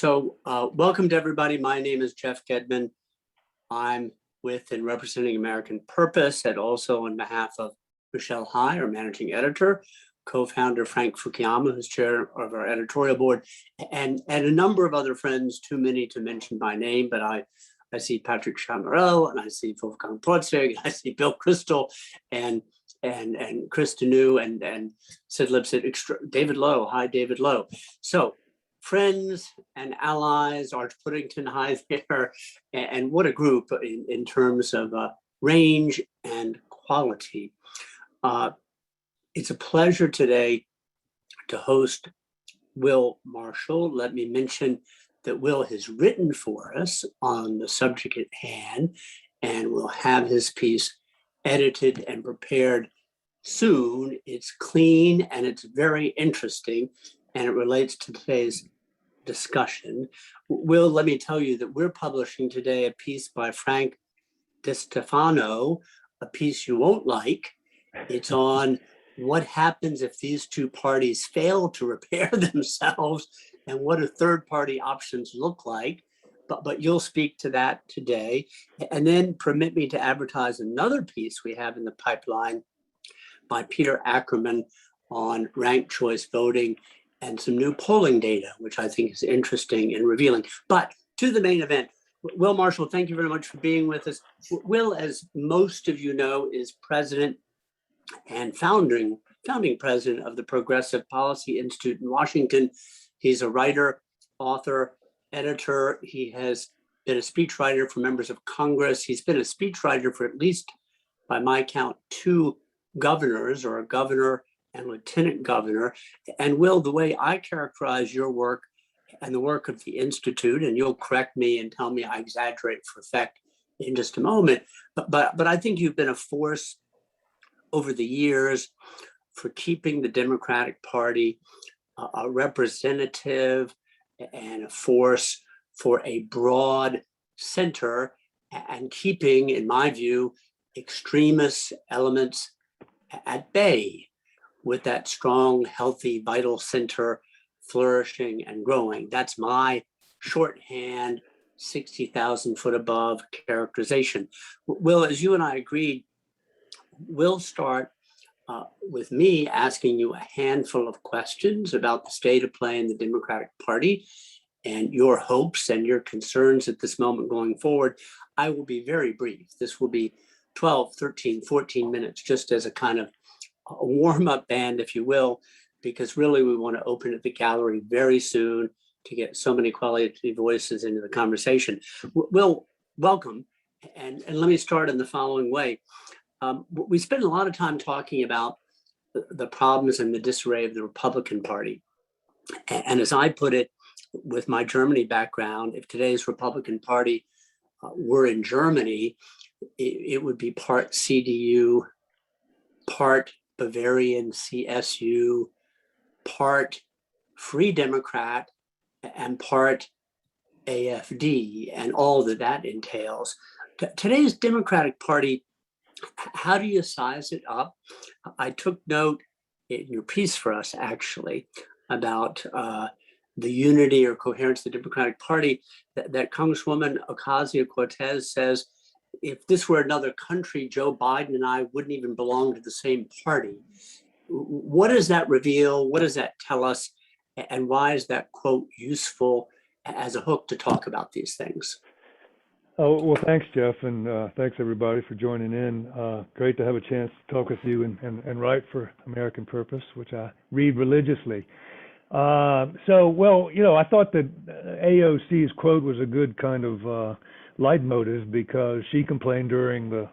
Welcome to everybody. My name is Jeff Gedman. I'm with and representing American Purpose, and also on behalf of Michelle High, our managing editor, co-founder Frank Fukuyama, who's chair of our editorial board, and a number of other friends, too many to mention by name, but I see Patrick Chamarel, and I see Wolfgang Protzig, I see Bill Kristol, and Kristol and Sid Lipset, David Lowe. Hi, David Lowe. So friends and allies, Arch Puddington, hi there, and what a group in terms of range and quality. It's a pleasure today to host Will Marshall. Let me mention that Will has written for us on the subject at hand, and will have his piece edited and prepared soon. It's clean and it's very interesting, and it relates to today's discussion. Will, let me tell you that we're publishing today a piece by Frank DeStefano, a piece you won't like. It's on what happens if these two parties fail to repair themselves, and what do third-party options look like. But you'll speak to that today. And then permit me to advertise another piece we have in the pipeline by Peter Ackerman on ranked choice voting and some new polling data, which I think is interesting and revealing. But to the main event, Will Marshall, thank you very much for being with us. Will, as most of you know, is president and founding president of the Progressive Policy Institute in Washington. He's a writer, author, editor. He has been a speechwriter for members of Congress. He's been a speechwriter for at least, by my count, 2 governors, or a governor and lieutenant governor. And Will, the way I characterize your work and the work of the Institute, and you'll correct me and tell me I exaggerate for effect in just a moment, but I think you've been a force over the years for keeping the Democratic Party a representative and a force for a broad center, and keeping, in my view, extremist elements at bay, with that strong, healthy, vital center flourishing and growing. That's my shorthand, 60,000 foot above characterization. Will, as you and I agreed, we'll start with me asking you a handful of questions about the state of play in the Democratic Party and your hopes and your concerns at this moment going forward. I will be very brief. This will be 12, 13, 14 minutes, just as a kind of a warm-up band, if you will, because really we want to open up the gallery very soon to get so many quality voices into the conversation. Will, welcome. And let me start in the following way. We spend a lot of time talking about the problems and the disarray of the Republican Party. And as I put it, with my Germany background, if today's Republican Party were in Germany, it would be part CDU, part Bavarian CSU, part Free Democrat, and part AFD, and all that entails. Today's Democratic Party, how do you size it up? I took note in your piece for us, actually, about the unity or coherence of the Democratic Party, that Congresswoman Ocasio-Cortez says, if this were another country, Joe Biden and I wouldn't even belong to the same party. What does that reveal? What does that tell us? And why is that quote useful as a hook to talk about these things? Oh, well, thanks, Jeff, and thanks everybody for joining in. Great to have a chance to talk with you and write for American Purpose, which I read religiously. Well, I thought that AOC's quote was a good kind of leitmotiv, because she complained during the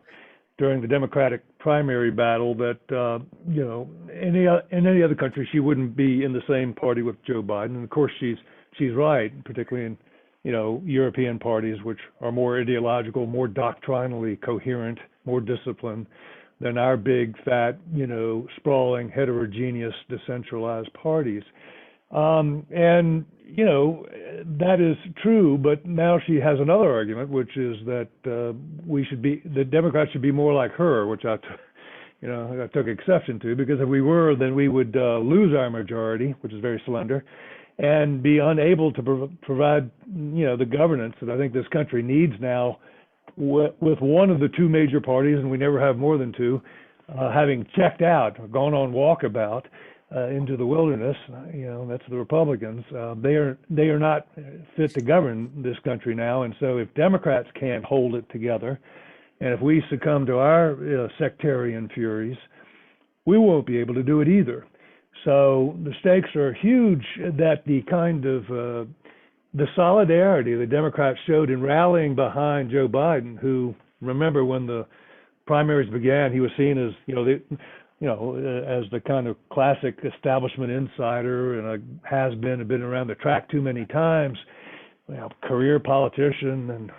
Democratic primary battle that in any other country she wouldn't be in the same party with Joe Biden, and of course she's right, particularly in European parties, which are more ideological, more doctrinally coherent, more disciplined than our big, fat, sprawling, heterogeneous, decentralized parties. That is true, but now she has another argument, which is that the Democrats should be more like her, which I took exception to, because if we were, then we would lose our majority, which is very slender, and be unable to provide, the governance that I think this country needs now, with one of the two major parties, and we never have more than two, having checked out, or gone on walkabout into the wilderness. That's the Republicans. They are not fit to govern this country now, and so if Democrats can't hold it together, and if we succumb to our sectarian furies, we won't be able to do it either. So the stakes are huge that the kind of the solidarity the Democrats showed in rallying behind Joe Biden, who, remember, when the primaries began, he was seen as, as the kind of classic establishment insider and had been around the track too many times, career politician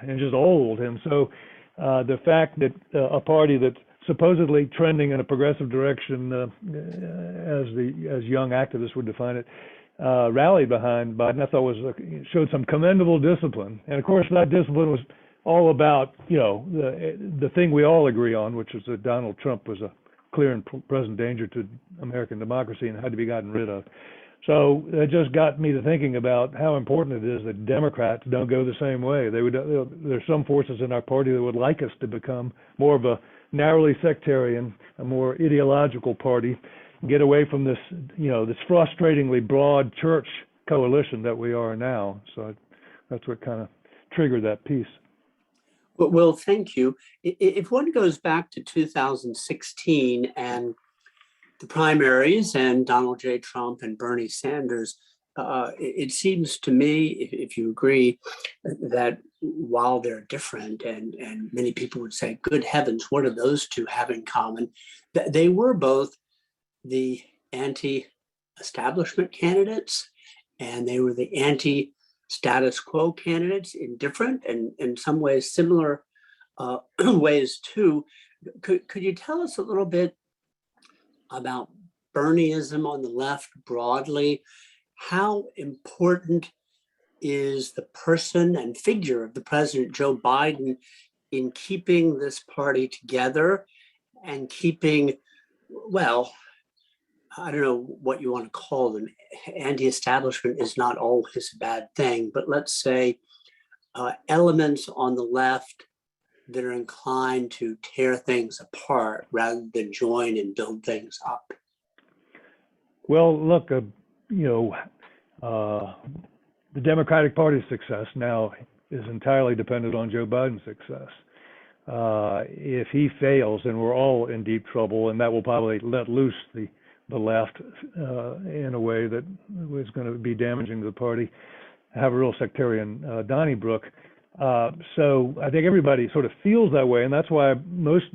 and just old. And so the fact that a party that's supposedly trending in a progressive direction, as young activists would define it, rallied behind Biden, I thought showed some commendable discipline. And of course, that discipline was all about, the thing we all agree on, which is that Donald Trump was a clear and present danger to American democracy and had to be gotten rid of. So it just got me to thinking about how important it is that Democrats don't go the same way. There's some forces in our party that would like us to become more of a narrowly sectarian, a more ideological party, get away from this, this frustratingly broad church coalition that we are now. So that's what kind of triggered that piece. Well, thank you. If one goes back to 2016 and the primaries and Donald J. Trump and Bernie Sanders, it seems to me, if you agree, that while they're different, and many people would say, good heavens, what do those two have in common? They were both the anti-establishment candidates, and they were the anti-status quo candidates in different and in some ways similar ways too. Could you tell us a little bit about Bernieism on the left broadly? How important is the person and figure of the President Joe Biden in keeping this party together and keeping, well, I don't know what you want to call them. Anti-establishment is not always a bad thing, but let's say elements on the left that are inclined to tear things apart rather than join and build things up. Well, look, the Democratic Party's success now is entirely dependent on Joe Biden's success. If he fails, then we're all in deep trouble, and that will probably let loose the left in a way that is going to be damaging to the party, have a real sectarian Donnybrook. So I think everybody sort of feels that way, and that's why most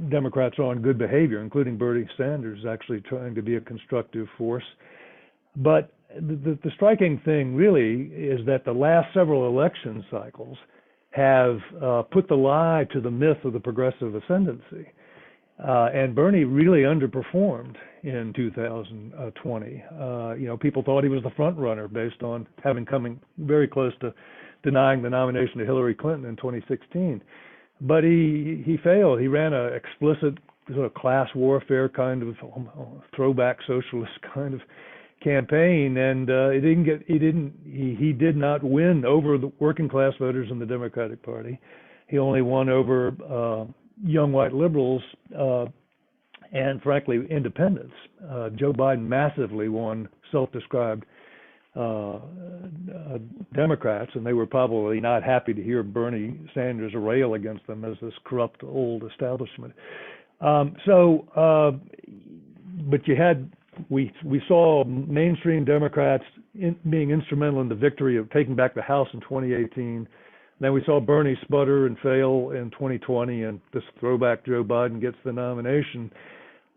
Democrats are on good behavior, including Bernie Sanders, actually trying to be a constructive force. But the striking thing really is that the last several election cycles have put the lie to the myth of the progressive ascendancy. And Bernie really underperformed in 2020. People thought he was the front runner based on having coming very close to denying the nomination to Hillary Clinton in 2016. But he failed. He ran an explicit sort of class warfare kind of throwback socialist kind of campaign, and he did not win over the working class voters in the Democratic Party. He only won over young white liberals and, frankly, independents. Joe Biden massively won self-described Democrats, and they were probably not happy to hear Bernie Sanders rail against them as this corrupt old establishment. But we saw mainstream Democrats being instrumental in the victory of taking back the House in 2018. Then we saw Bernie sputter and fail in 2020, and this throwback Joe Biden gets the nomination.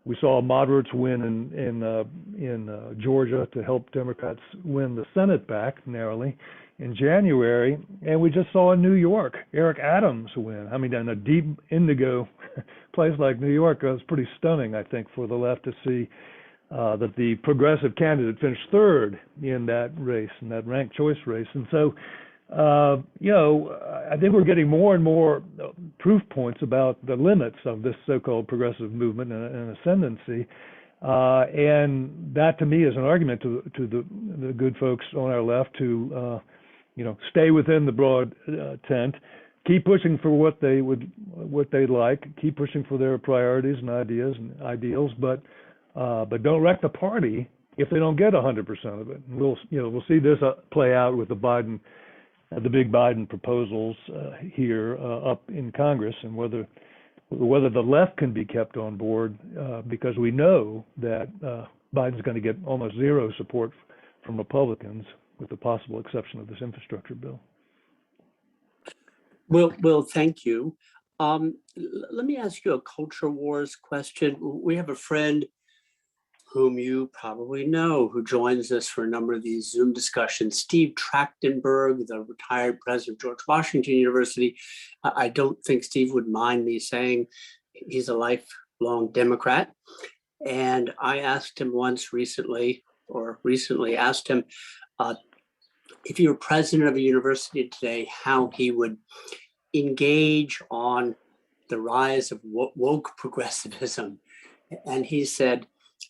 We saw moderates win in Georgia to help Democrats win the Senate back narrowly in January, and we just saw in New York Eric Adams win. I mean, in a deep indigo place like New York, it was pretty stunning, I think, for the left to see that the progressive candidate finished third in that race, in that ranked choice race. And so, I think we're getting more and more proof points about the limits of this so-called progressive movement and ascendancy. And that to me is an argument to the good folks on our left to, stay within the broad tent, keep pushing for what they'd like, keep pushing for their priorities and ideas and ideals, but don't wreck the party if they don't get 100% of it. And we'll see this play out with the big Biden proposals here up in Congress, and whether the left can be kept on board, because we know that Biden's going to get almost zero support from Republicans, with the possible exception of this infrastructure bill. Well, thank you. Let me ask you a culture wars question. We have a friend whom you probably know who joins us for a number of these Zoom discussions, Steve Trachtenberg, the retired president of George Washington University. I don't think Steve would mind me saying he's a lifelong Democrat. And I asked him recently asked him, if you were president of a university today, how he would engage on the rise of woke progressivism. And he said,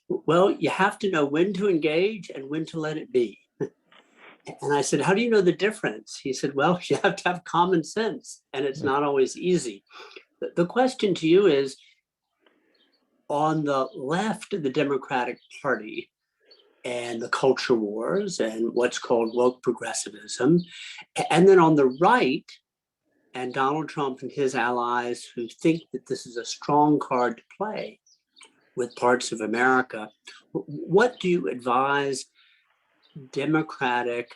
well, you have to know when to engage and when to let it be. And I said, how do you know the difference? He said, well, you have to have common sense, and it's not always easy. The question to you is, on the left of the Democratic Party and the culture wars and what's called woke progressivism, and then on the right, and Donald Trump and his allies who think that this is a strong card to play with parts of America, what do you advise Democratic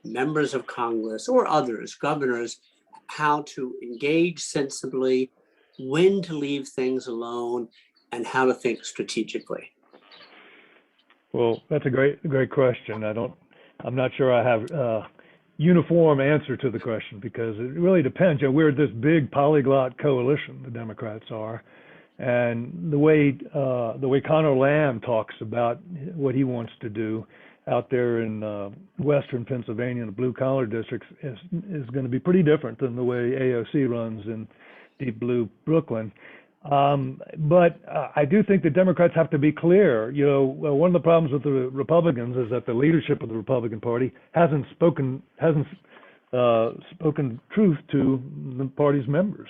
members of Congress or others, governors, how to engage sensibly, when to leave things alone, and how to think strategically? Well, that's a great question. I'm not sure I have a uniform answer to the question, because it really depends. We're this big polyglot coalition, the Democrats are, and the way Connor Lamb talks about what he wants to do out there in western Pennsylvania in the blue collar districts is going to be pretty different than the way AOC runs in deep blue Brooklyn. But I do think the Democrats have to be clear. One of the problems with the Republicans is that the leadership of the Republican Party hasn't spoken truth to the party's members.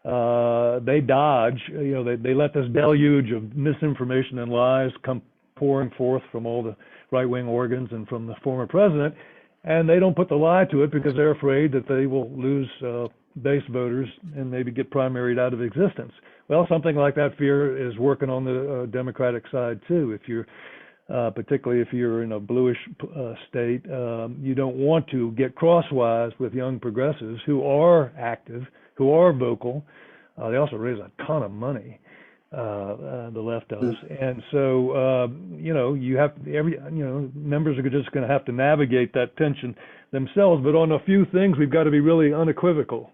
They dodge. They let this deluge of misinformation and lies come pouring forth from all the right-wing organs and from the former president, and they don't put the lie to it because they're afraid that they will lose base voters and maybe get primaried out of existence. Well, something like that fear is working on the Democratic side too. If you're, particularly if you're in a bluish state, you don't want to get crosswise with young progressives who are active, who are vocal. They also raise a ton of money, the left does, and so you have members are just going to have to navigate that tension themselves. But on a few things, we've got to be really unequivocal.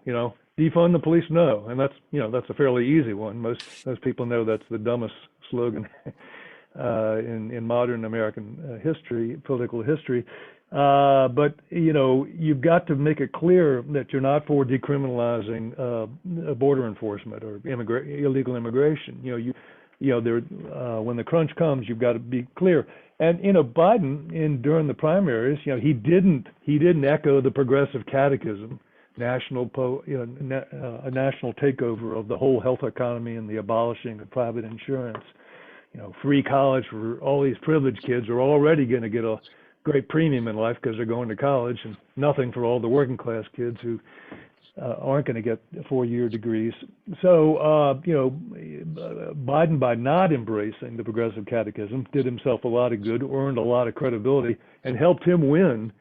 Defund the police, no, and that's a fairly easy one. Most people know that's the dumbest slogan in modern American political history. But you've got to make it clear that you're not for decriminalizing border enforcement or illegal immigration. When the crunch comes, you've got to be clear. And Biden during the primaries, he didn't echo the progressive catechism, a national takeover of the whole health economy and the abolishing of private insurance. Free college for all these privileged kids are already going to get a great premium in life because they're going to college, and nothing for all the working class kids who aren't going to get 4-year degrees. So, Biden, by not embracing the progressive catechism, did himself a lot of good, earned a lot of credibility, and helped him win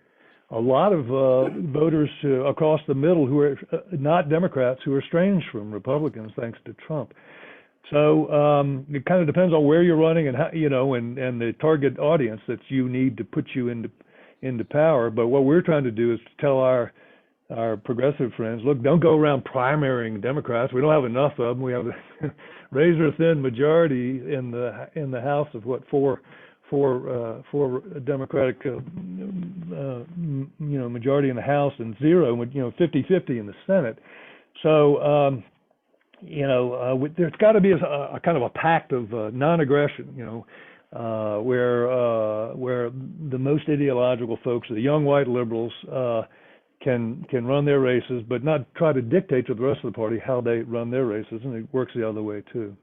a lot of voters across the middle who are not Democrats, who are estranged from Republicans thanks to Trump. So it kind of depends on where you're running and how, and the target audience that you need to put you into power. But what we're trying to do is to tell our progressive friends, look, don't go around primarying Democrats. We don't have enough of them. We have a razor thin majority in the House of four Democratic majority in the House and zero 50-50 in the Senate. So there's got to be a kind of a pact of non-aggression, where the most ideological folks, the young white liberals, can run their races, but not try to dictate to the rest of the party how they run their races, and it works the other way too.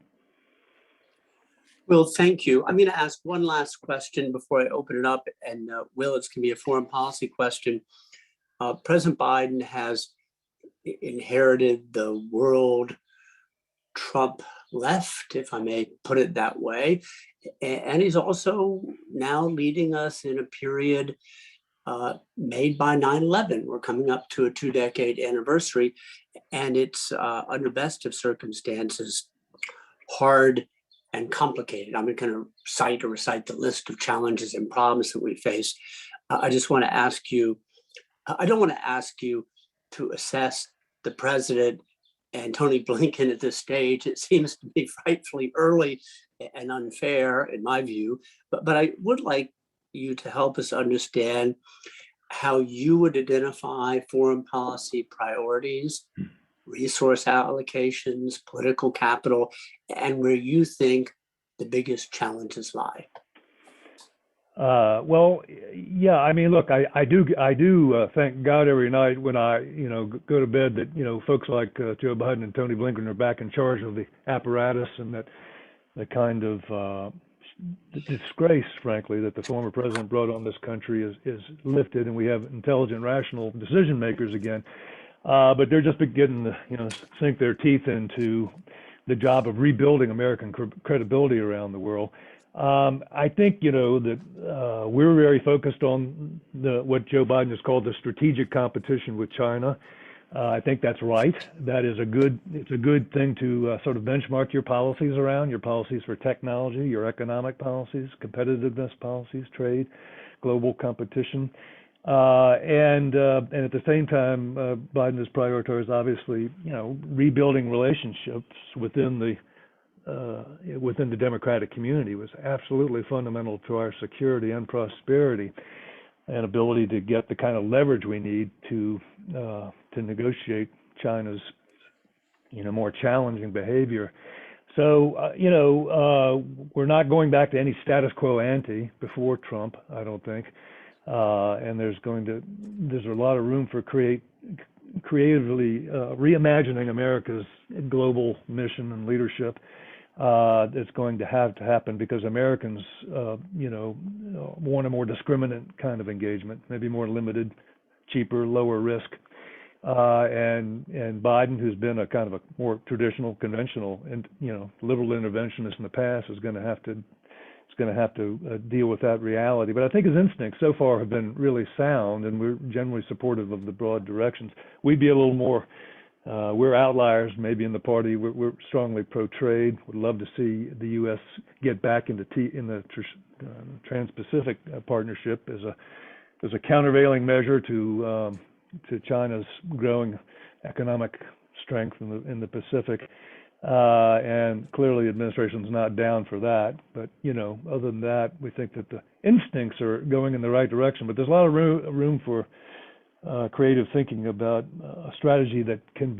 Will, thank you. I'm going to ask one last question before I open it up, and Will, it's going to be a foreign policy question. President Biden has inherited the world Trump left, if I may put it that way, and he's also now leading us in a period made by 9/11. We're coming up to a 2-decade anniversary, and it's under best of circumstances hard and complicated. I'm not going to recite the list of challenges and problems that we face. I just want to ask you, I don't want to ask you to assess the president and Tony Blinken at this stage. It seems to be frightfully early and unfair in my view, but I would like you to help us understand how you would identify foreign policy priorities, resource allocations, political capital, and where you think the biggest challenges lie. Well, yeah, I mean, look, I do thank God every night when I, go to bed that, folks like Joe Biden and Tony Blinken are back in charge of the apparatus, and that the kind of disgrace, frankly, that the former president brought on this country is lifted, and we have intelligent, rational decision makers again. But they're just beginning to, sink their teeth into the job of rebuilding American credibility around the world. I think, that we're very focused on what Joe Biden has called the strategic competition with China. I think that's right. It's a good thing to sort of benchmark your policies around, your policies for technology, your economic policies, competitiveness policies, trade, global competition. And at the same time, Biden has prioritized, obviously, rebuilding relationships within the Democratic community was absolutely fundamental to our security and prosperity, and ability to get the kind of leverage we need to negotiate China's, more challenging behavior. So, we're not going back to any status quo ante before Trump, I don't think. And there's a lot of room for creatively reimagining America's global mission and leadership. That's going to have to happen because Americans, want a more discriminant kind of engagement, maybe more limited, cheaper, lower risk. And Biden, who's been a kind of a more traditional, conventional, and liberal interventionist in the past, is going to have to deal with that reality. But I think his instincts so far have been really sound, and we're generally supportive of the broad directions. We'd be a little more. We're outliers, maybe in the party. We're strongly pro-trade. Would love to see the U.S. get back into the Trans-Pacific Partnership as a countervailing measure to China's growing economic strength in the Pacific. And clearly, the administration's not down for that. But other than that, we think that the instincts are going in the right direction. But there's a lot of room for creative thinking about a strategy that can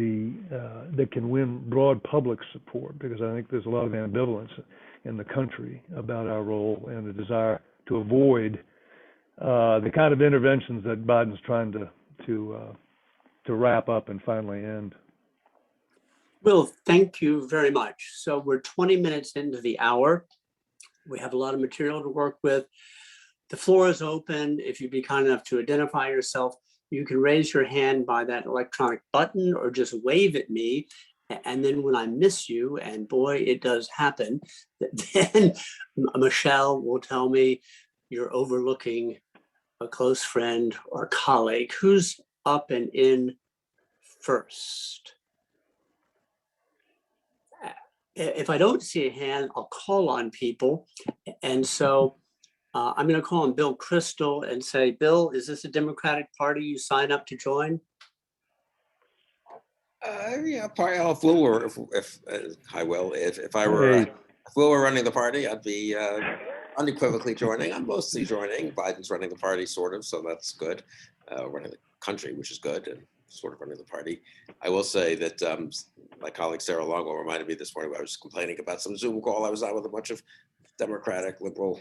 win broad public support, because I think there's a lot of ambivalence in the country about our role and the desire to avoid the kind of interventions that Biden's trying to wrap up and finally end. Will, thank you very much. So we're 20 minutes into the hour. We have a lot of material to work with. The floor is open. If you'd be kind enough to identify yourself, you can raise your hand by that electronic button or just wave at me. And then when I miss you, and boy, it does happen, then Michelle will tell me you're overlooking a close friend or colleague. Who's up and in first? If I don't see a hand, I'll call on people. And so I'm going to call on Bill Kristol and say, Bill, is this a Democratic Party you sign up to join? Yeah, probably if Will were, hi Will, if I were, if Will were running the party, I'd be unequivocally joining. I'm mostly joining. Biden's running the party, sort of, so that's good. Running the country, which is good, and sort of running the party. I will say that my colleague Sarah Longwell reminded me this morning. I was complaining about some Zoom call I was on with a bunch of Democratic liberal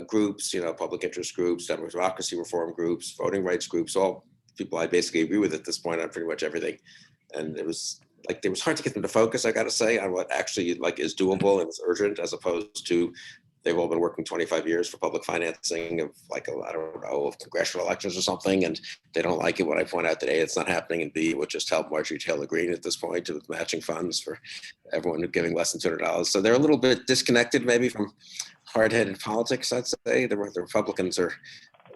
groups, public interest groups, democracy reform groups, voting rights groups, all people I basically agree with at this point on pretty much everything. And it was hard to get them to focus, I got to say, on what actually is doable and is urgent, as opposed to they've all been working 25 years for public financing of I don't know, of congressional elections or something, and they don't like it when I point out that A, it's not happening, and B, it would just help Marjorie Taylor Greene at this point with matching funds for everyone giving less than $200. So they're a little bit disconnected maybe from hard-headed politics, I'd say. The Republicans are,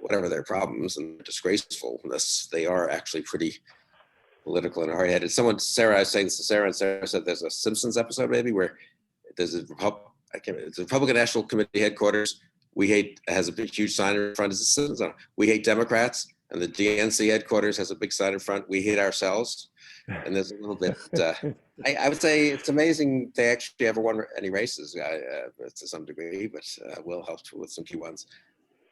whatever their problems, and disgraceful, unless they are actually pretty political and hard-headed. Sarah, I was saying this to Sarah, and Sarah said there's a Simpsons episode maybe where there's a it's the Republican National Committee headquarters. Has a big, huge sign in front. Is the Simpsons? We hate Democrats, and the DNC headquarters has a big sign in front. We hate ourselves. And there's a little bit. I would say it's amazing they actually ever won any races to some degree, but Will helped with some key ones.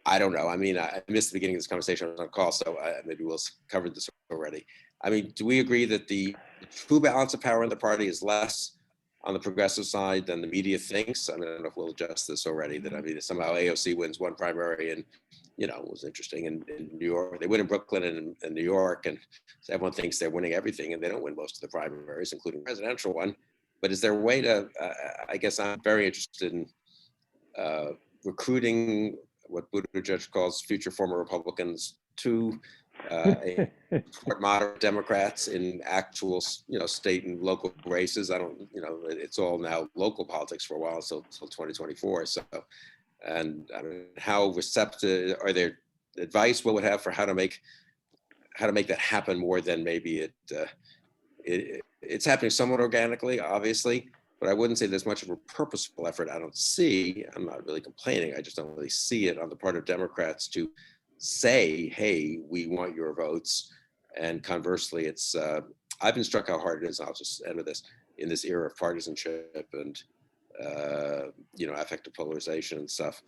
I don't know. I mean, I missed the beginning of this conversation. I was on call, so maybe Will's covered this already. I mean, do we agree that the true balance of power in the party is less on the progressive side than the media thinks? I mean, I don't know if we'll adjust this already, that somehow AOC wins one primary, and it was interesting in New York. They win in Brooklyn and in New York, and everyone thinks they're winning everything, and they don't win most of the primaries, including the presidential one. But is there a way to, I guess I'm very interested in recruiting what Buttigieg calls future former Republicans to support moderate Democrats in actual, state and local races. It's all now local politics for a while, until 2024. So, and I mean, how receptive are there advice Will would have for how to make that happen more than maybe it's happening somewhat organically, obviously, but I wouldn't say there's much of a purposeful effort. I'm not really complaining. I just don't really see it on the part of Democrats to say, hey, we want your votes. And conversely, I've been struck how hard it is, I'll just end with this, in this era of partisanship and, affective polarization and stuff.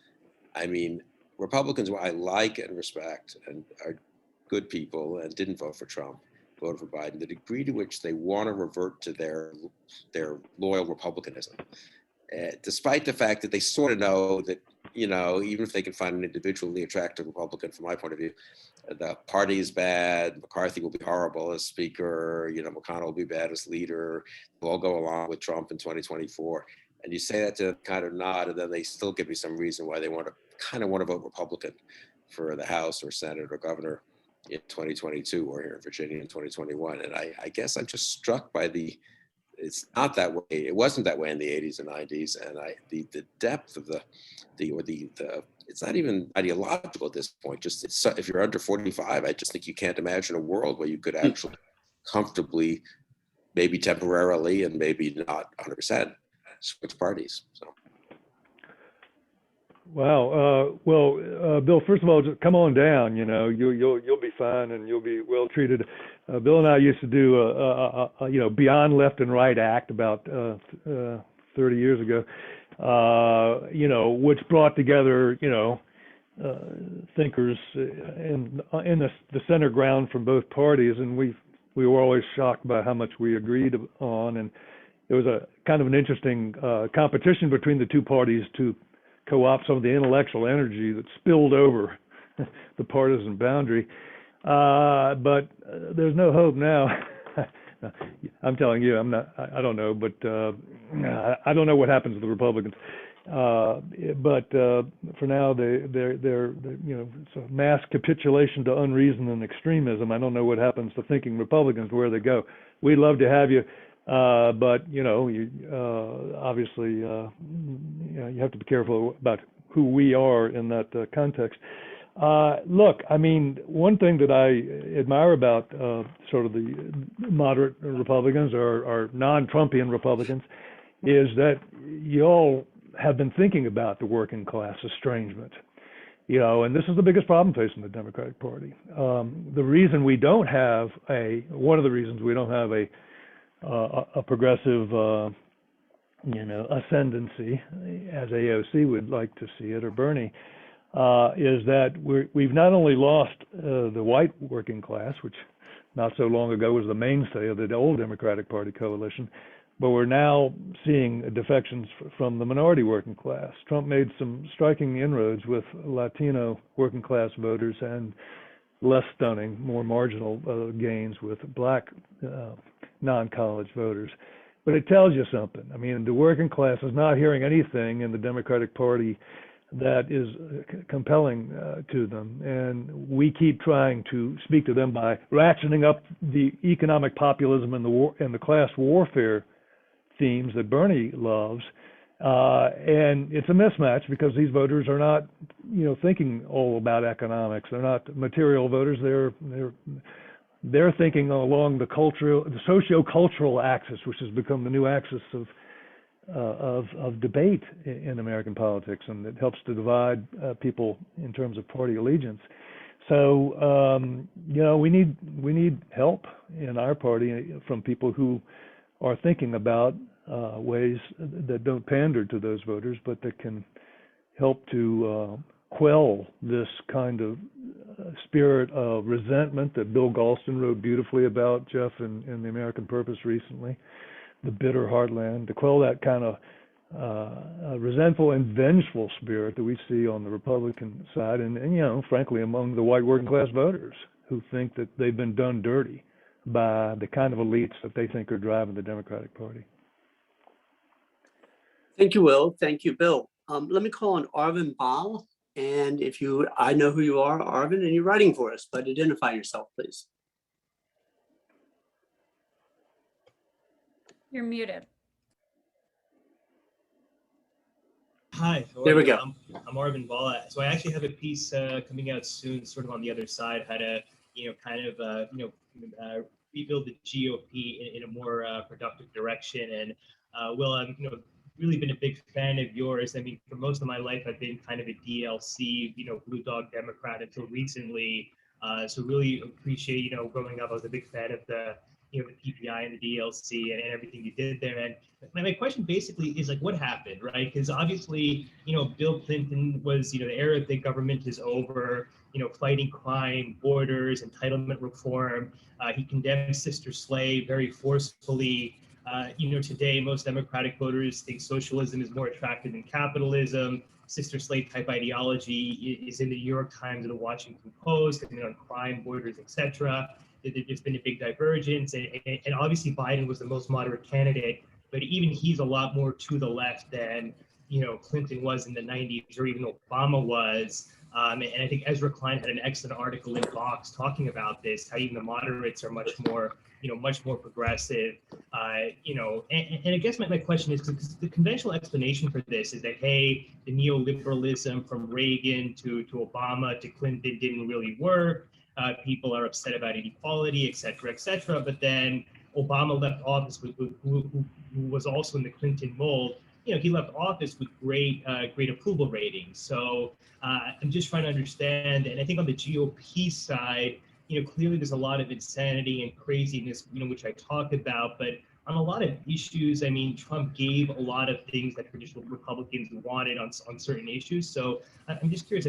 I mean, Republicans, who I like and respect and are good people and didn't vote for Trump, voted for Biden, the degree to which they want to revert to their loyal republicanism, despite the fact that they sort of know that, even if they can find an individually attractive Republican, from my point of view, the party is bad, McCarthy will be horrible as speaker, McConnell will be bad as leader, they'll all go along with Trump in 2024. And you say that to kind of nod, and then they still give me some reason why they want to vote Republican for the House or Senate or governor in 2022 or here in Virginia in 2021. And I guess I'm just struck by it's not that way. It wasn't that way in the 80s and 90s. And the depth of it's not even ideological at this point. Just if you're under 45, I just think you can't imagine a world where you could actually comfortably, maybe temporarily and maybe not 100%, switch parties. So. Wow. Bill, first of all, just come on down. You'll be fine and you'll be well treated. Bill and I used to do a Beyond Left and Right act about 30 years ago. Which brought together thinkers in the center ground from both parties, and we were always shocked by how much we agreed on, and there was a kind of an interesting competition between the two parties to co-opt some of the intellectual energy that spilled over the partisan boundary. But there's no hope now. I'm telling you, I don't know, but I don't know what happens to the Republicans. But for now, they're it's a mass capitulation to unreason and extremism. I don't know what happens to thinking Republicans, where they go. We'd love to have you. But obviously, you have to be careful about who we are in that context. Look, I mean, one thing that I admire about sort of the moderate Republicans or non-Trumpian Republicans is that you all have been thinking about the working class estrangement. And this is the biggest problem facing the Democratic Party. One of the reasons we don't have a progressive, ascendancy, as AOC would like to see it, or Bernie, is that we've not only lost the white working class, which not so long ago was the mainstay of the old Democratic Party coalition. But we're now seeing defections from the minority working class. Trump made some striking inroads with Latino working class voters and less stunning, more marginal gains with black non-college voters. But it tells you something. I mean, the working class is not hearing anything in the Democratic Party that is compelling to them. And we keep trying to speak to them by ratcheting up the economic populism and the class warfare themes that Bernie loves, and it's a mismatch because these voters are not, thinking all about economics. They're not material voters. They're thinking along the socio-cultural axis, which has become the new axis of debate in American politics, and it helps to divide people in terms of party allegiance. So we need help in our party from people who are thinking about ways that don't pander to those voters, but that can help to quell this kind of spirit of resentment that Bill Galston wrote beautifully about, Jeff, in The American Purpose recently, the bitter heartland, to quell that kind of resentful and vengeful spirit that we see on the Republican side and frankly, among the white working class voters who think that they've been done dirty by the kind of elites that they think are driving the Democratic Party. Thank you, Will. Thank you, Bill. Let me call on Arvin Bal. And I know who you are, Arvin, and you're writing for us, but identify yourself, please. You're muted. Hi. There we go. I'm Arvin Bal. So I actually have a piece coming out soon, sort of on the other side, how to, rebuild the GOP in a more productive direction. And Will, I've really been a big fan of yours. I mean, for most of my life, I've been kind of a DLC, blue dog Democrat until recently. So really appreciate, growing up, I was a big fan of the PPI and the DLC and everything you did there. And my question basically is like, what happened, right? Because obviously, Bill Clinton was, the era of big government is over, fighting crime, borders, entitlement reform. He condemned Sister Slave very forcefully. Today, most Democratic voters think socialism is more attractive than capitalism. Sister Slave type ideology is in the New York Times and the Washington Post, and on crime, borders, etc. There's been a big divergence, and obviously Biden was the most moderate candidate, but even he's a lot more to the left than Clinton was in the 90s or even Obama was. And I think Ezra Klein had an excellent article in Vox talking about this, how even the moderates are much more progressive. And I guess my question is, because the conventional explanation for this is that, hey, the neoliberalism from Reagan to Obama to Clinton didn't really work. People are upset about inequality, et cetera, but then Obama left office who was also in the Clinton mold. He left office with great approval ratings. So I'm just trying to understand, and I think on the GOP side, clearly there's a lot of insanity and craziness, which I talked about, but on a lot of issues, I mean, Trump gave a lot of things that traditional Republicans wanted on certain issues. So I'm just curious,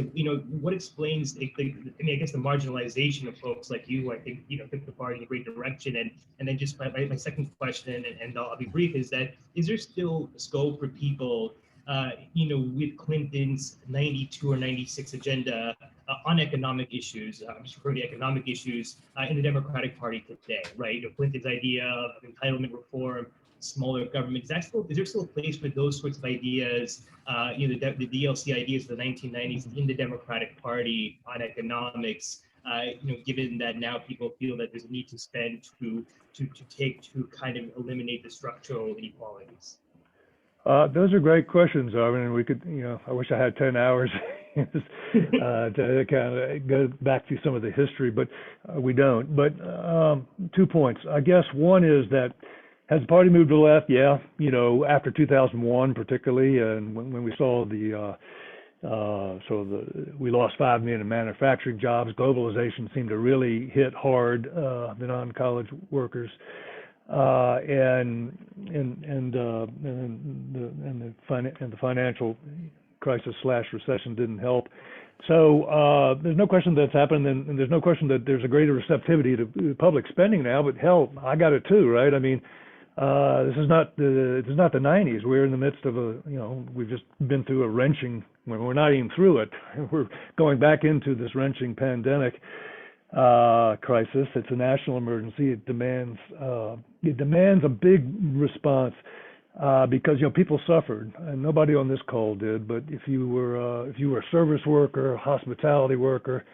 what explains, I guess the marginalization of folks like you, I think, took the party in a great direction. And then just my second question, and I'll be brief, is there still scope for people, with Clinton's 92 or 96 agenda on economic issues, I'm just referring to economic issues in the Democratic Party today, right? Clinton's idea of entitlement reform, smaller government, is there still a place for those sorts of ideas, the DLC ideas of the 1990s in the Democratic Party on economics, given that now people feel that there's a need to spend to kind of eliminate the structural inequalities? Those are great questions, Arvin, and we could, I wish I had 10 hours to kind of go back to some of the history, but we don't. But 2 points. I guess one is that has the party moved to the left? Yeah, after 2001 particularly, and when we saw we lost 5 million in manufacturing jobs, globalization seemed to really hit hard the non-college workers. And the financial crisis / recession didn't help. So there's no question that's happened, and there's no question that there's a greater receptivity to public spending now. But hell, I got it too, right? I mean, this is not the 90s. We're in the midst of we've just been through a wrenching. We're not even through it. We're going back into this wrenching pandemic crisis. It's a national emergency. It demands a big response. Because people suffered, and nobody on this call did. But if you were a service worker, a hospitality worker,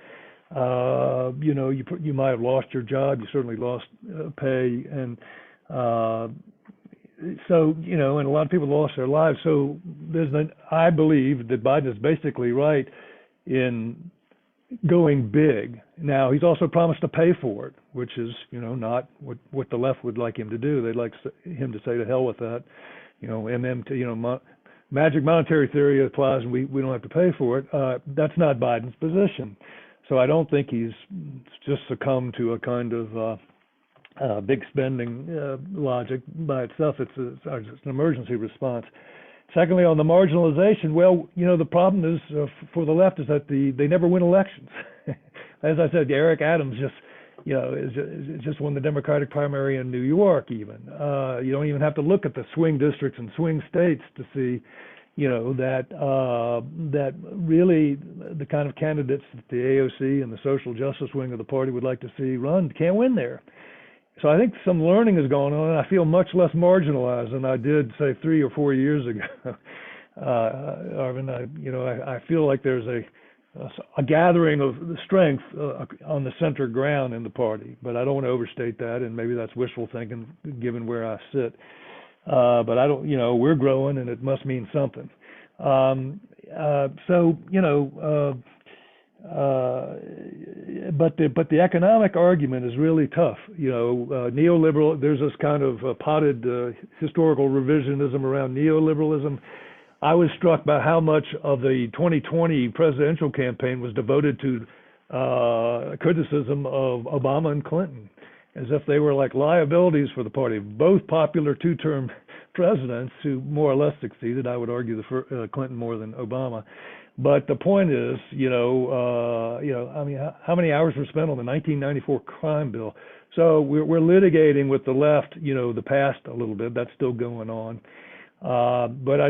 you might have lost your job. You certainly lost pay, and so and a lot of people lost their lives. So I believe that Biden is basically right in going big. Now he's also promised to pay for it, which is not what the left would like him to do. They'd like him to say to hell with that. Magic monetary theory applies, and we don't have to pay for it. That's not Biden's position. So I don't think he's just succumbed to a kind of big spending logic by itself. It's an emergency response. Secondly, on the marginalization, well, the problem is for the left is that they never win elections. As I said, Eric Adams just won the Democratic primary in New York. Even you don't even have to look at the swing districts and swing states to see, that really the kind of candidates that the AOC and the social justice wing of the party would like to see run can't win there. So I think some learning has gone on, and I feel much less marginalized than I did, say, 3 or 4 years ago. Arvin, I feel like there's a gathering of strength on the center ground in the party, but I don't want to overstate that, and maybe that's wishful thinking given where I sit. But I don't, we're growing, and it must mean something. But the economic argument is really tough. Neoliberal. There's this kind of potted historical revisionism around neoliberalism. I was struck by how much of the 2020 presidential campaign was devoted to criticism of Obama and Clinton, as if they were like liabilities for the party. Both popular two-term presidents who more or less succeeded. I would argue Clinton more than Obama. But the point is, how many hours were spent on the 1994 crime bill? So we're litigating with the left, the past a little bit. That's still going on. But I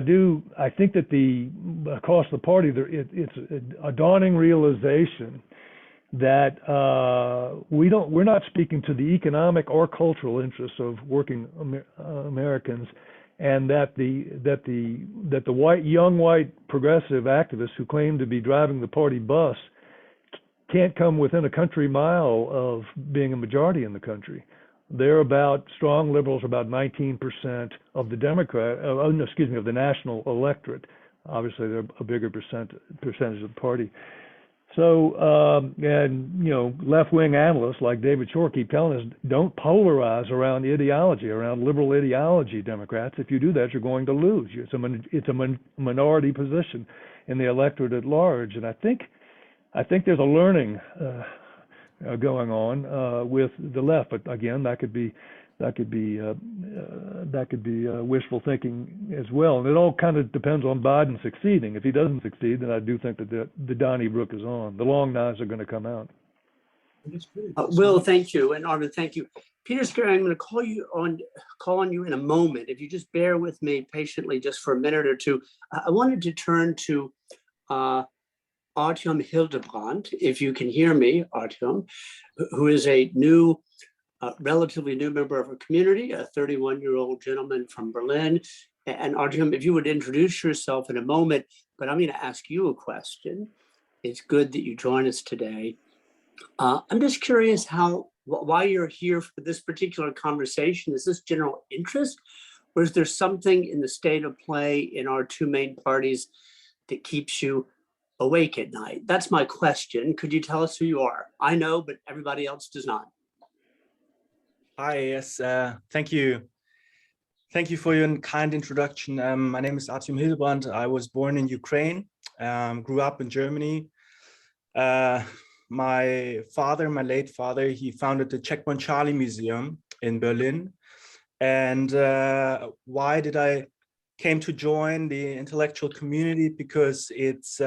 think that across the party, it's a dawning realization that we're not speaking to the economic or cultural interests of working Americans, and that the young white progressive activists who claim to be driving the party bus can't come within a country mile of being a majority in the country. Strong liberals are about 19% of the of the national electorate. Obviously, they're a bigger percentage of the party. So, left-wing analysts like David Shore keep telling us, don't polarize around ideology, around liberal ideology, Democrats. If you do that, you're going to lose. It's a minority position in the electorate at large. And I think there's a learning going on with the left. But again, that could be wishful thinking as well. And it all kind of depends on Biden succeeding. If he doesn't succeed, then I do think that the Donnybrook is on. The long knives are going to come out. Will, thank you. And Arvin, thank you. Peter Skerry, I'm going to call on you in a moment. If you just bear with me patiently just for a minute or two. I wanted to turn to Artiom Hildebrandt, if you can hear me, Artiom, who is a relatively new member of our community, a 31-year-old gentleman from Berlin. And Artiom, if you would introduce yourself in a moment, but I'm going to ask you a question. It's good that you join us today. I'm just curious why you're here for this particular conversation. Is this general interest, or is there something in the state of play in our two main parties that keeps you awake at night? That's my question. Could you tell us who you are? I know, but everybody else does not. Hi, yes, thank you. Thank you for your kind introduction. My name is Artiom Hildebrandt. I was born in Ukraine, grew up in Germany. My late father, he founded the Checkpoint Charlie Museum in Berlin. And why did I came to join the intellectual community? Because it's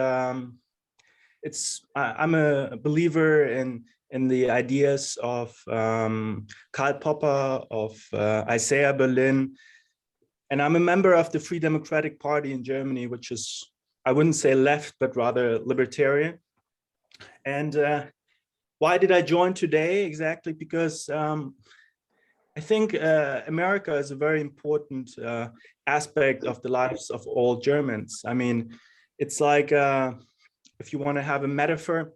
I'm a believer in the ideas of Karl Popper, of Isaiah Berlin, and I'm a member of the Free Democratic Party in Germany, which is, I wouldn't say left, but rather libertarian. And why did I join today? Exactly because I think America is a very important aspect of the lives of all Germans. I mean, it's like, if you want to have a metaphor,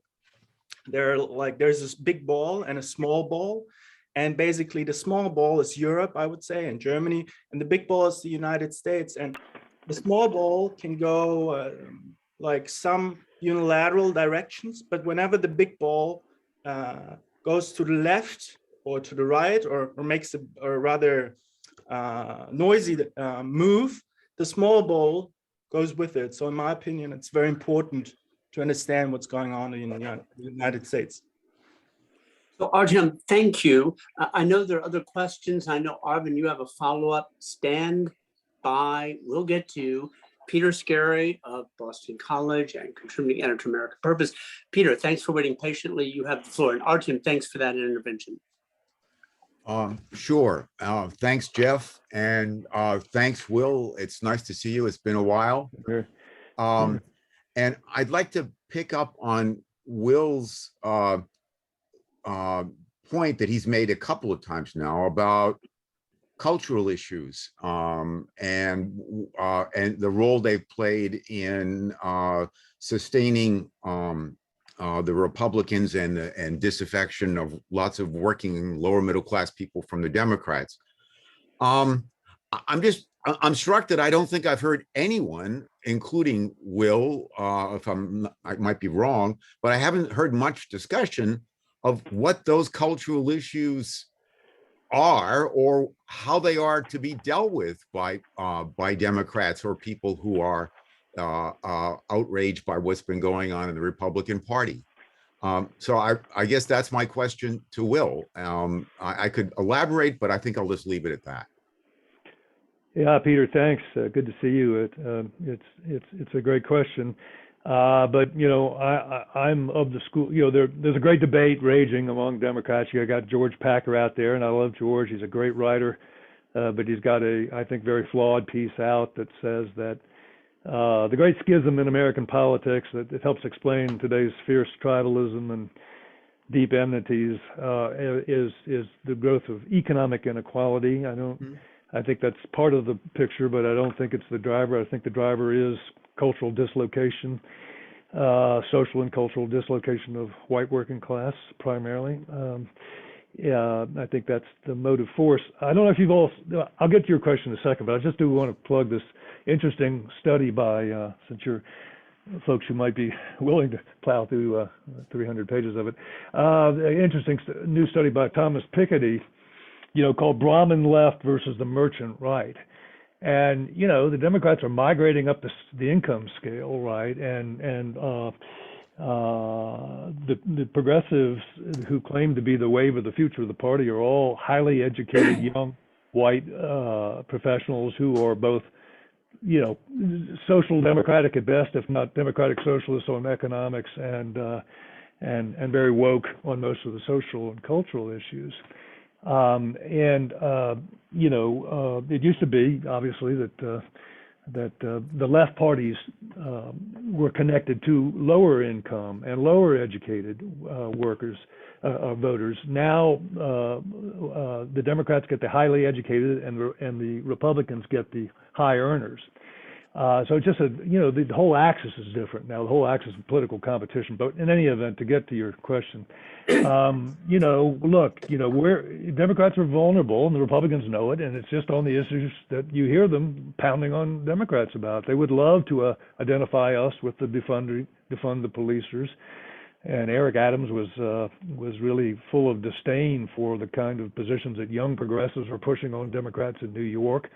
there's this big ball and a small ball. And basically the small ball is Europe, I would say, and Germany, and the big ball is the United States. And the small ball can go like some unilateral directions, but whenever the big ball goes to the left or to the right, or makes a rather noisy move, the small ball goes with it. So in my opinion, it's very important to understand what's going on in the United States. So Artiom, thank you. I know there are other questions. I know, Arvin, you have a follow-up. Stand by. We'll get to you. Peter Skerry of Boston College and contributing editor of American Purpose. Peter, thanks for waiting patiently. You have the floor. And Artiom, thanks for that intervention. Sure. Thanks, Jeff. And thanks, Will. It's nice to see you. It's been a while. Sure. And I'd like to pick up on Will's point that he's made a couple of times now about cultural issues and the role they've played in sustaining the Republicans and disaffection of lots of working lower middle class people from the Democrats. I'm struck that I don't think I've heard anyone, including Will, I might be wrong, but I haven't heard much discussion of what those cultural issues are or how they are to be dealt with by Democrats or people who are outraged by what's been going on in the Republican Party. So I guess that's my question to Will. I could elaborate, but I think I'll just leave it at that. Yeah, Peter, thanks. Good to see you. It's a great question. But you know, I'm of the school. You know, there's a great debate raging among Democrats. You got George Packer out there, and I love George. He's a great writer, but he's got I think, very flawed piece out that says that the great schism in American politics, that it helps explain today's fierce tribalism and deep enmities, is the growth of economic inequality. I think that's part of the picture, but I don't think it's the driver. I think the driver is cultural dislocation, social and cultural dislocation of white working class primarily. Yeah, I think that's the motive force. I don't know if you've all, I'll get to your question in a second, but I just do want to plug this interesting study by, since you're folks who might be willing to plow through 300 pages of it, interesting new study by Thomas Piketty, you know, called Brahmin Left versus the Merchant Right. And, you know, the Democrats are migrating up the income scale, right? And the progressives who claim to be the wave of the future of the party are all highly educated young white professionals who are both, you know, social democratic at best, if not democratic socialists on economics, and very woke on most of the social and cultural issues. You know, it used to be obviously that the left parties were connected to lower income and lower educated voters. Now the Democrats get the highly educated, and the Republicans get the high earners. So it's just you know, the whole axis is different now. The whole axis of political competition. But in any event, to get to your question, you know, look, you know, Democrats are vulnerable, and the Republicans know it, and it's just on the issues that you hear them pounding on Democrats about. They would love to identify us with the defund the policers, and Eric Adams was really full of disdain for the kind of positions that young progressives were pushing on Democrats in New York,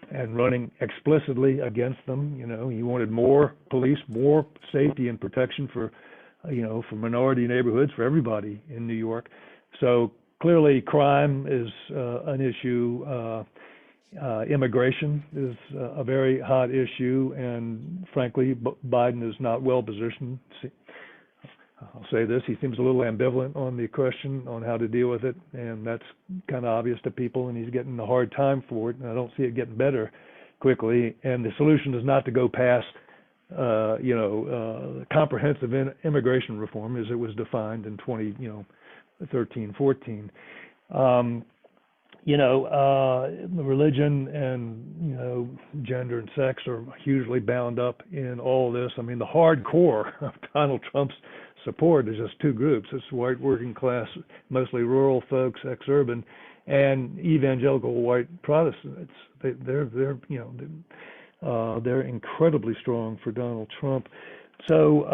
and running explicitly against them. You know, he wanted more police, more safety and protection for, you know, for minority neighborhoods, for everybody in New York. So clearly crime is an issue. Immigration is a very hot issue, and frankly, Biden is not well positioned. I'll say this, he seems a little ambivalent on the question on how to deal with it, and that's kind of obvious to people, and he's getting a hard time for it, and I don't see it getting better quickly. And the solution is not to go past, comprehensive immigration reform as it was defined in 2013, 14. Religion and, gender and sex are hugely bound up in all this. I mean, the hardcore of Donald Trump's support is just two groups. It's white working class, mostly rural folks, ex-urban, and evangelical white Protestants. They're incredibly strong for Donald Trump. So,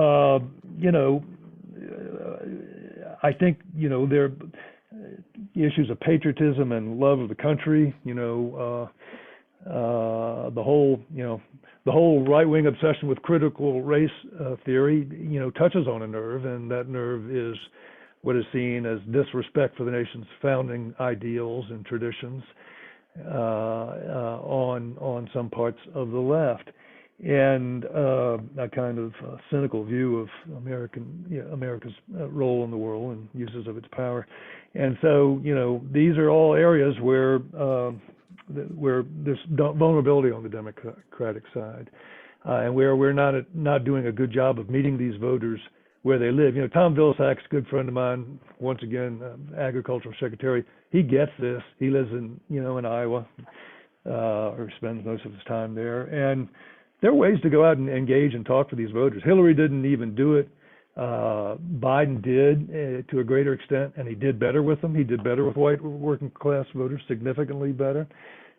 I think, there are issues of patriotism and love of the country, the whole right-wing obsession with critical race theory, touches on a nerve, and that nerve is what is seen as disrespect for the nation's founding ideals and traditions on some parts of the left, and a kind of cynical view of America's role in the world and uses of its power. And so, these are all areas where there's vulnerability on the Democratic side, and where we're not doing a good job of meeting these voters where they live. Tom Vilsack's a good friend of mine, once again, agricultural secretary. He gets this. He lives in Iowa, or spends most of his time there. And there are ways to go out and engage and talk to these voters. Hillary didn't even do it. Biden did to a greater extent, and he did better with them. He did better with white working class voters, significantly better.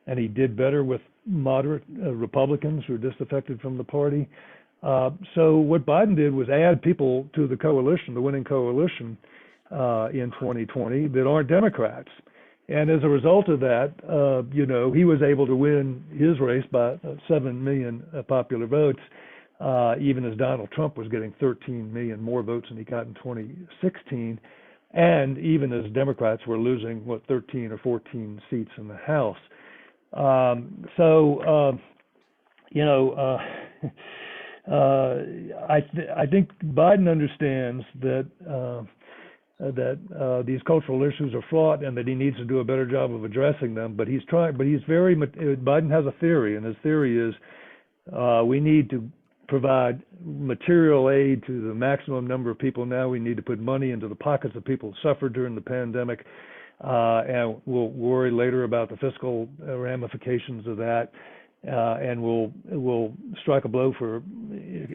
And he did better with moderate Republicans who are disaffected from the party. So what Biden did was add people to the coalition, the winning coalition in 2020 that aren't Democrats. And as a result of that, he was able to win his race by 7 million popular votes, even as Donald Trump was getting 13 million more votes than he got in 2016. And even as Democrats were losing, 13 or 14 seats in the House. I think Biden understands that these cultural issues are fraught and that he needs to do a better job of addressing them. But Biden has a theory, and his theory is we need to provide material aid to the maximum number of people now. We need to put money into the pockets of people who suffered during the pandemic. And we'll worry later about the fiscal ramifications of that. And we'll strike a blow for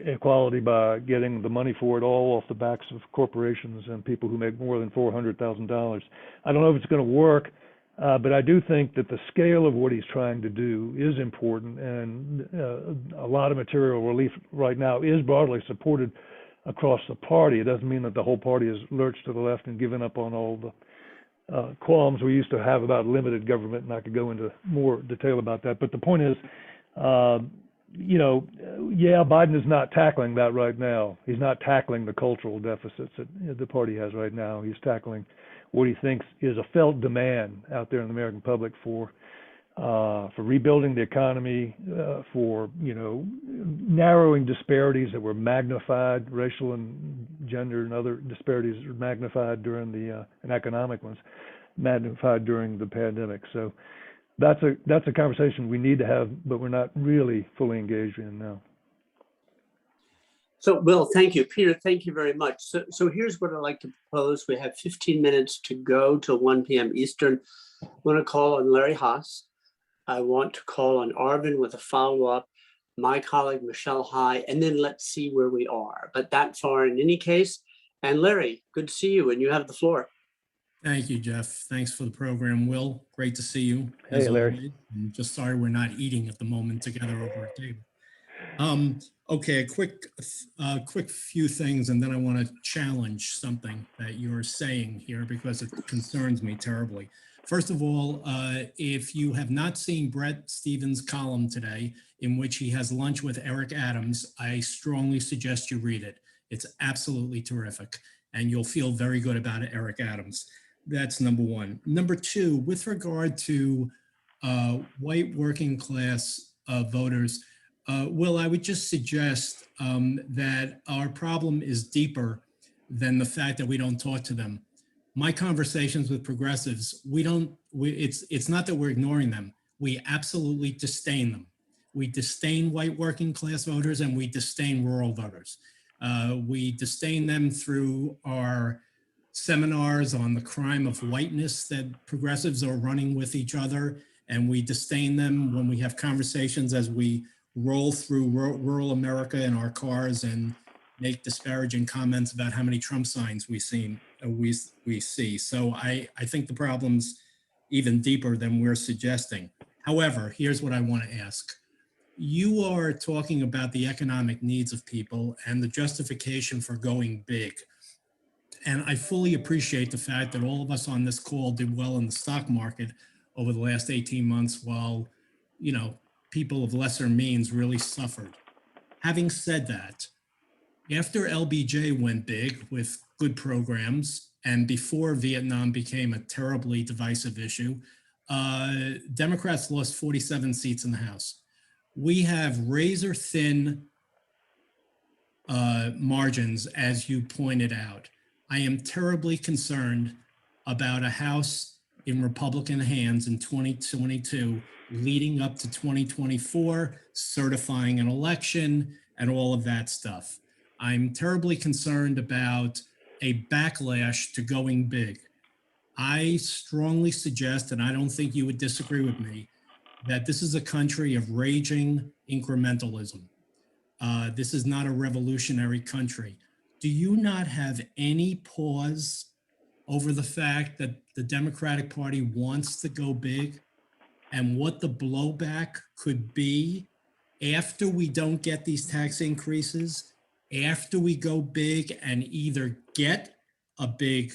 equality by getting the money for it all off the backs of corporations and people who make more than $400,000. I don't know if it's going to work, but I do think that the scale of what he's trying to do is important, and a lot of material relief right now is broadly supported across the party. It doesn't mean that the whole party has lurched to the left and given up on all the qualms we used to have about limited government, and I could go into more detail about that. But the point is, Biden is not tackling that right now. He's not tackling the cultural deficits that the party has right now. He's tackling what he thinks is a felt demand out there in the American public for rebuilding the economy, for narrowing disparities that were magnified, racial and gender and other disparities were magnified during and economic ones magnified during the pandemic. So that's a conversation we need to have, but we're not really fully engaged in now. So, Will, thank you. Peter, thank you very much. So here's what I'd like to propose. We have 15 minutes to go till 1 p.m. Eastern. I want to call on Larry Haas. I want to call on Arvin with a follow-up, my colleague Michelle High, and then let's see where we are. But that far in any case. And Larry, good to see you, and you have the floor. Thank you, Jeff. Thanks for the program, Will. Great to see you. Hey, Larry. Always. I'm just sorry we're not eating at the moment together over a table. Okay, a quick few things, and then I want to challenge something that you're saying here because it concerns me terribly. First of all, if you have not seen Bret Stephens' column today, in which he has lunch with Eric Adams, I strongly suggest you read it. It's absolutely terrific, and you'll feel very good about it, Eric Adams. That's number one. Number two, with regard to white working class voters, Will, I would just suggest that our problem is deeper than the fact that we don't talk to them. My conversations with progressives, it's not that we're ignoring them. We absolutely disdain them. We disdain white working class voters and we disdain rural voters. We disdain them through our seminars on the crime of whiteness that progressives are running with each other. And we disdain them when we have conversations as we roll through rural America in our cars and make disparaging comments about how many Trump signs we see. So I think the problem's even deeper than we're suggesting. However, here's what I want to ask. You are talking about the economic needs of people and the justification for going big. And I fully appreciate the fact that all of us on this call did well in the stock market over the last 18 months while, people of lesser means really suffered. Having said that, after LBJ went big with good programs and before Vietnam became a terribly divisive issue, Democrats lost 47 seats in the House. We have razor thin margins, as you pointed out. I am terribly concerned about a House in Republican hands in 2022, leading up to 2024, certifying an election and all of that stuff. I'm terribly concerned about a backlash to going big. I strongly suggest, and I don't think you would disagree with me, that this is a country of raging incrementalism. This is not a revolutionary country. Do you not have any pause over the fact that the Democratic Party wants to go big and what the blowback could be after we don't get these tax increases, after we go big and either get a big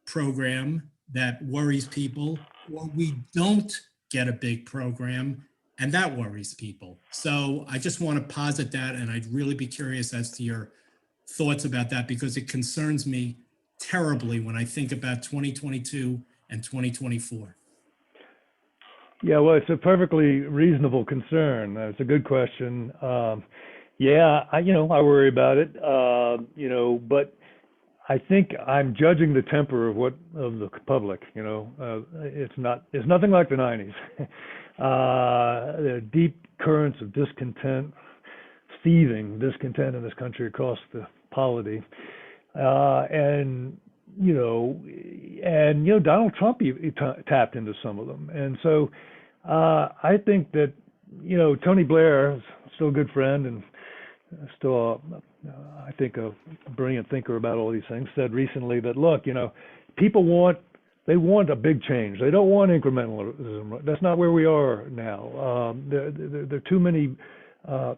program that worries people, or we don't get a big program and that worries people? So I just want to posit that, and I'd really be curious as to your thoughts about that, because it concerns me terribly when I think about 2022 and 2024. Yeah, well, it's a perfectly reasonable concern. It's a good question. Yeah, I worry about it. But I think I'm judging the temper of the public. It's nothing like the '90s. There are deep currents of discontent, seething discontent in this country across the polity, Donald Trump he tapped into some of them, and so I think that Tony Blair is still a good friend and still I think a brilliant thinker about all these things, said recently that look, people want a big change. They don't want incrementalism. That's not where we are now. There are too many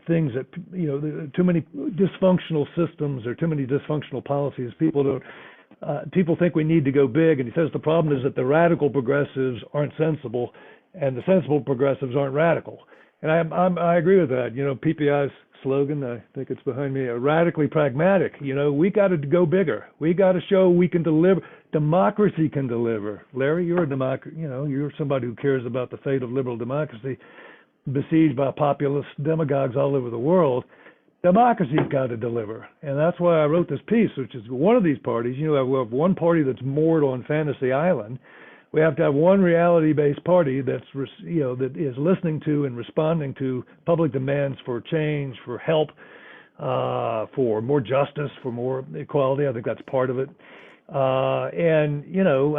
things that there are too many dysfunctional systems or too many dysfunctional policies. People think we need to go big, and he says the problem is that the radical progressives aren't sensible, and the sensible progressives aren't radical. And I agree with that. PPI's slogan, I think it's behind me, radically pragmatic. We got to go bigger. We got to show we can deliver. Democracy can deliver. Larry, you're a you're somebody who cares about the fate of liberal democracy, besieged by populist demagogues all over the world. Democracy's got to deliver. And that's why I wrote this piece, which is one of these parties. We have one party that's moored on Fantasy Island. We have to have one reality-based party that is listening to and responding to public demands for change, for help, for more justice, for more equality. I think that's part of it. I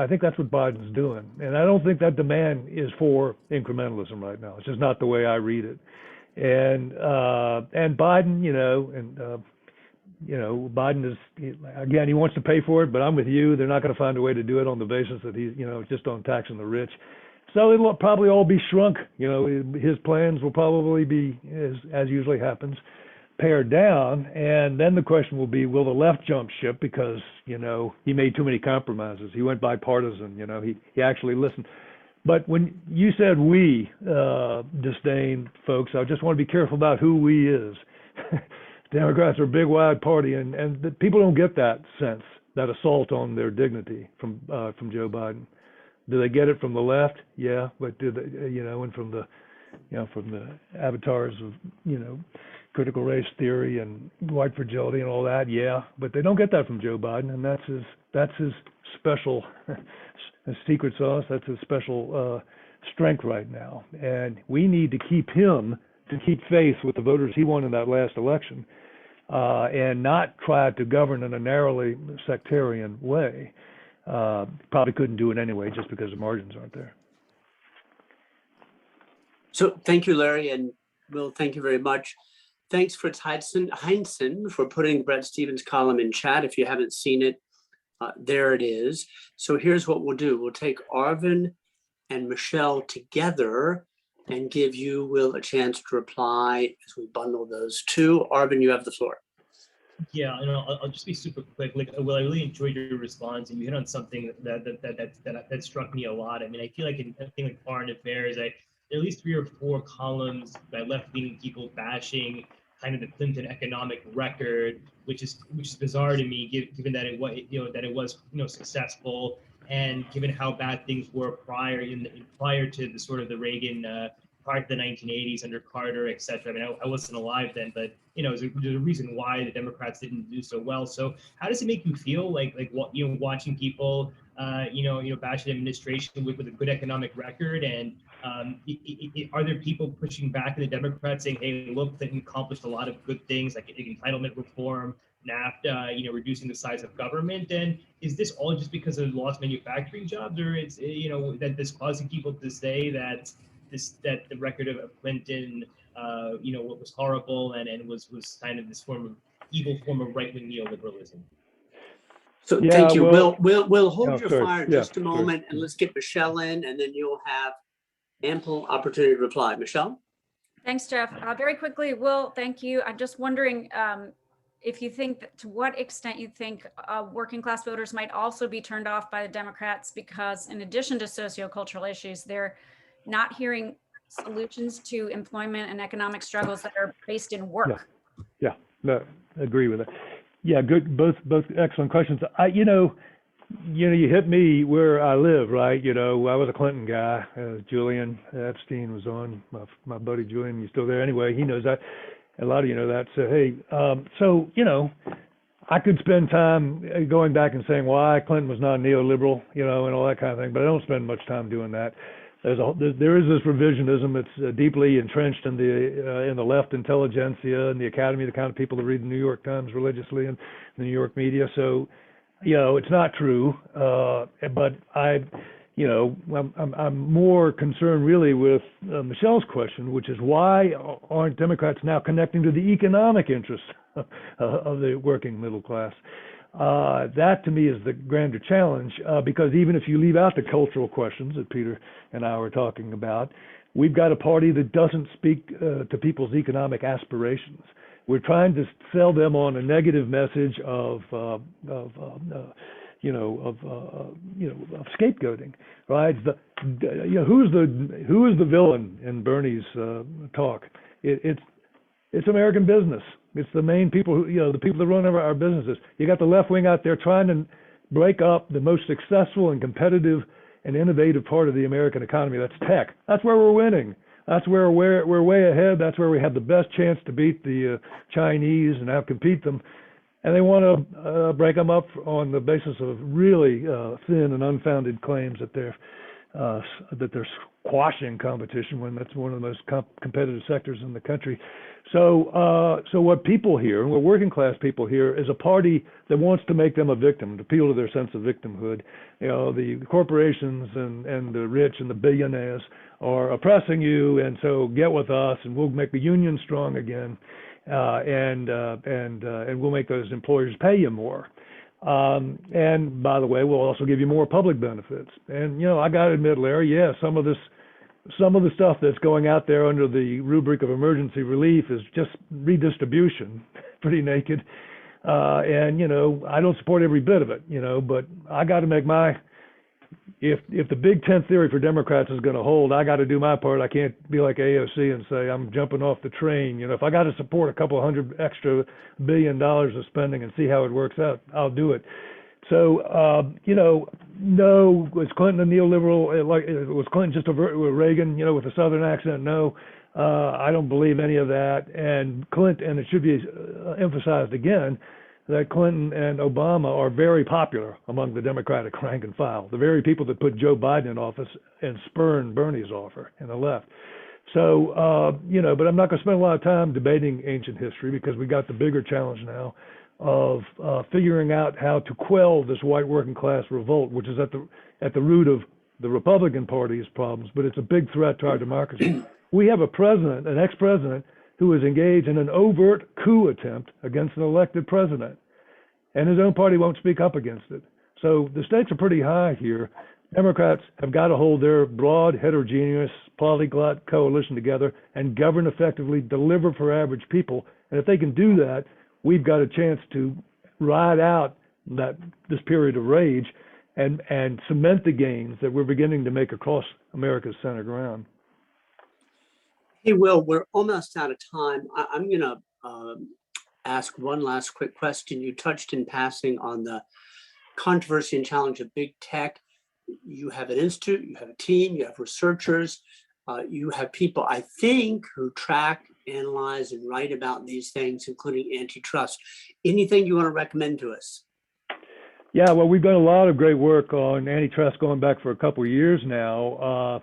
think that's what Biden's doing. And I don't think that demand is for incrementalism right now. It's just not the way I read it. And Biden, Biden is, again, he wants to pay for it, but I'm with you. They're not going to find a way to do it on the basis that he's, just on taxing the rich. So it'll probably all be shrunk. His plans will probably be, as usually happens, pared down. And then the question will be, will the left jump ship? Because, he made too many compromises. He went bipartisan, he actually listened. But when you said we disdain folks, I just want to be careful about who we is. Democrats are a big, wide party, and people don't get that sense, that assault on their dignity from Joe Biden. Do they get it from the left? Yeah, but do they, and from the, from the avatars of, critical race theory and white fragility and all that, yeah, but they don't get that from Joe Biden, and that's his special secret sauce. That's his special strength right now, and we need to keep faith with the voters he won in that last election, and not try to govern in a narrowly sectarian way. Probably couldn't do it anyway, just because the margins aren't there. So thank you, Larry, and Will, thank you very much. Thanks, Fritz Heinzen, for putting Bret Stephens' column in chat. If you haven't seen it, there it is. So here's what we'll do. We'll take Arvin and Michelle together and give you, Will, a chance to reply as we bundle those two. Arvin, you have the floor. Yeah, and I'll just be super quick. Like, Will, I really enjoyed your response, and you hit on something that struck me a lot. I mean, I feel like in a thing like foreign affairs, there are at least 3 or 4 columns by left-leaning people bashing kind of the Clinton economic record, which is bizarre to me, given that it was successful, and given how bad things were prior to the sort of the Reagan prior to the 1980s under Carter, et cetera. I mean, I wasn't alive then, but there's a reason why the Democrats didn't do so well. So how does it make you feel like watching people bash the administration with a good economic record? And are there people pushing back at the Democrats saying, hey, look, Clinton accomplished a lot of good things like entitlement reform, NAFTA, reducing the size of government? And is this all just because of lost manufacturing jobs, or it's that this causing people to say that the record of Clinton what was horrible and was kind of this evil form of right-wing neoliberalism? So Yeah, thank you. well, We'll hold your sorry. fire Yeah, just a moment, and let's get Michelle in, and then you'll have ample opportunity to reply. Michelle? Thanks, Jeff. Very quickly, Will, thank you. I'm just wondering if you think to what extent you think working class voters might also be turned off by the Democrats, because in addition to sociocultural issues, they're not hearing solutions to employment and economic struggles that are based in work. Yeah, no, I agree with it. Yeah, good. Both excellent questions. You hit me where I live, right? I was a Clinton guy. Julian Epstein was on. My buddy Julian, he's still there anyway. He knows that. A lot of you know that. So hey, I could spend time going back and saying why Clinton was not neoliberal, and all that kind of thing. But I don't spend much time doing that. There is this revisionism. It's deeply entrenched in the left intelligentsia and the academy, the kind of people that read the New York Times religiously and the New York media. So, it's not true. But I'm more concerned really with Michelle's question, which is why aren't Democrats now connecting to the economic interests of the working middle class? That to me is the grander challenge, because even if you leave out the cultural questions that Peter and I were talking about, we've got a party that doesn't speak to people's economic aspirations. We're trying to sell them on a negative message of scapegoating, right? Who is the villain in Bernie's talk? It's American business. It's the main people the people that run our businesses. You got the left wing out there trying to break up the most successful and competitive and innovative part of the American economy. That's tech. That's where we're winning. That's where we're way ahead. That's where we have the best chance to beat the Chinese and outcompete them. And they want to break them up on the basis of really thin and unfounded claims that they're squashing competition when that's one of the most competitive sectors in the country. So what people hear, what working class people hear, is a party that wants to make them a victim, to appeal to their sense of victimhood. The corporations and the rich and the billionaires are oppressing you, and so get with us, and we'll make the union strong again, and we'll make those employers pay you more. And by the way, we'll also give you more public benefits. And I got to admit, Larry, yeah, some of the stuff that's going out there under the rubric of emergency relief is just redistribution, pretty naked. And I don't support every bit of it, but I got to make if the Big Tent theory for Democrats is going to hold, I got to do my part. I can't be like AOC and say I'm jumping off the train. If I got to support a couple $100 extra billion of spending and see how it works out, I'll do it. So, no, was Clinton a neoliberal? Was Clinton just a Reagan, with a Southern accent? No. I don't believe any of that. And Clinton, and it should be emphasized again, that Clinton and Obama are very popular among the Democratic rank and file, the very people that put Joe Biden in office and spurned Bernie's offer in the left. So, you know, but I'm not going to spend a lot of time debating ancient history because we got the bigger challenge now of figuring out how to quell this white working class revolt, which is at the root of the Republican Party's problems, but it's a big threat to our democracy. We have a president, an ex-president, who is engaged in an overt coup attempt against an elected president, and his own party won't speak up against it. So the stakes are pretty high here. Democrats have got to hold their broad, heterogeneous, polyglot coalition together and govern effectively, deliver for average people. And if they can do that, we've got a chance to ride out this period of rage and cement the gains that we're beginning to make across America's center ground. Hey, Will, we're almost out of time. I'm going to ask one last quick question. You touched in passing on the controversy and challenge of big tech. You have an institute, you have a team, you have researchers, you have people, I think, who track, analyze, and write about these things, including antitrust. Anything you want to recommend to us? Yeah, well, we've done a lot of great work on antitrust going back for a couple of years now.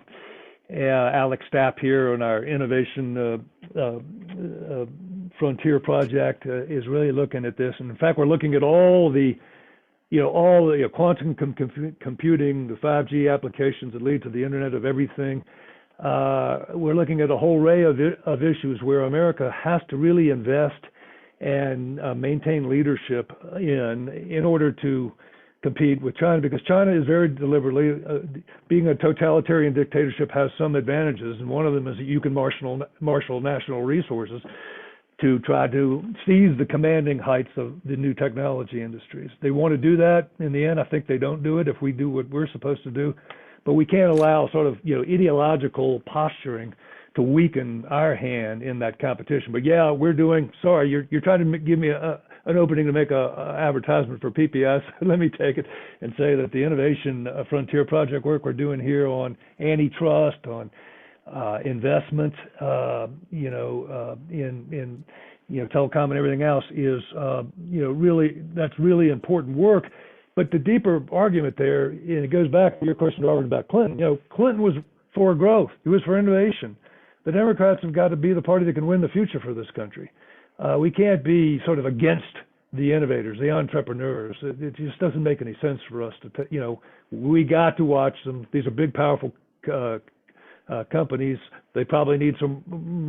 Alex Stapp here on our Innovation Frontier project is really looking at this. And in fact, we're looking at all the quantum computing, the 5G applications that lead to the Internet of Everything. We're looking at a whole array of issues where America has to really invest and maintain leadership in order to compete with China, because China is very deliberately, being a totalitarian dictatorship has some advantages, and one of them is that you can marshal national resources to try to seize the commanding heights of the new technology industries. They want to do that. In the end, I think they don't do it if we do what we're supposed to do. But we can't allow sort of, ideological posturing to weaken our hand in that competition. But yeah, we're doing, sorry, you're trying to give me an opening to make a advertisement for PPS. Let me take it and say that the Innovation Frontier project work we're doing here on antitrust, on investment, in telecom and everything else is, really, that's really important work. But the deeper argument there, and it goes back to your question about Clinton. Clinton was for growth. He was for innovation. The Democrats have got to be the party that can win the future for this country. We can't be sort of against the innovators, the entrepreneurs. It just doesn't make any sense for us to, we got to watch them. These are big, powerful companies. They probably need some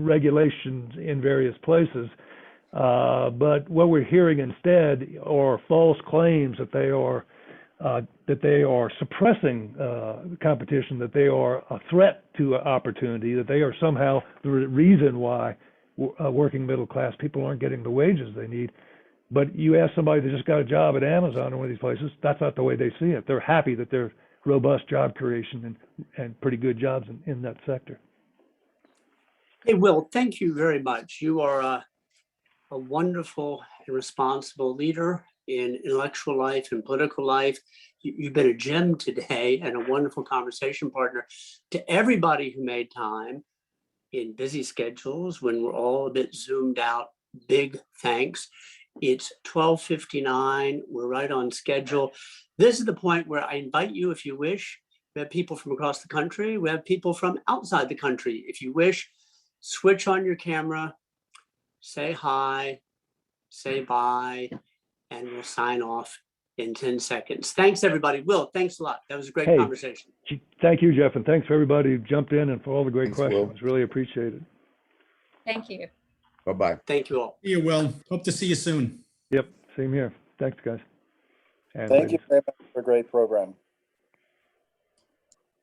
regulations in various places. But what we're hearing instead are false claims that they are suppressing competition, that they are a threat to opportunity, that they are somehow the reason why working middle class people aren't getting the wages they need. But you ask somebody that just got a job at Amazon or one of these places, that's not the way they see it. They're happy that there's robust job creation and pretty good jobs in that sector. Hey, Will, thank you very much. You are a wonderful and responsible leader in intellectual life and political life. You've been a gem today and a wonderful conversation partner. To everybody who made time in busy schedules when we're all a bit zoomed out, big thanks. It's 12:59. We're right on schedule. This is the point where I invite you, if you wish. We have people from across the country. We have people from outside the country. If you wish, switch on your camera, say hi, say bye, and we'll sign off in 10 seconds. Thanks, everybody. Will, thanks a lot. That was a great conversation. Thank you, Jeff, and thanks for everybody who jumped in and for all the great questions. Will. Really appreciate it. Thank you. Bye-bye. Thank you all. See you, Will. Hope to see you soon. Yep, same here. Thanks, guys. And Thank you very much for a great program.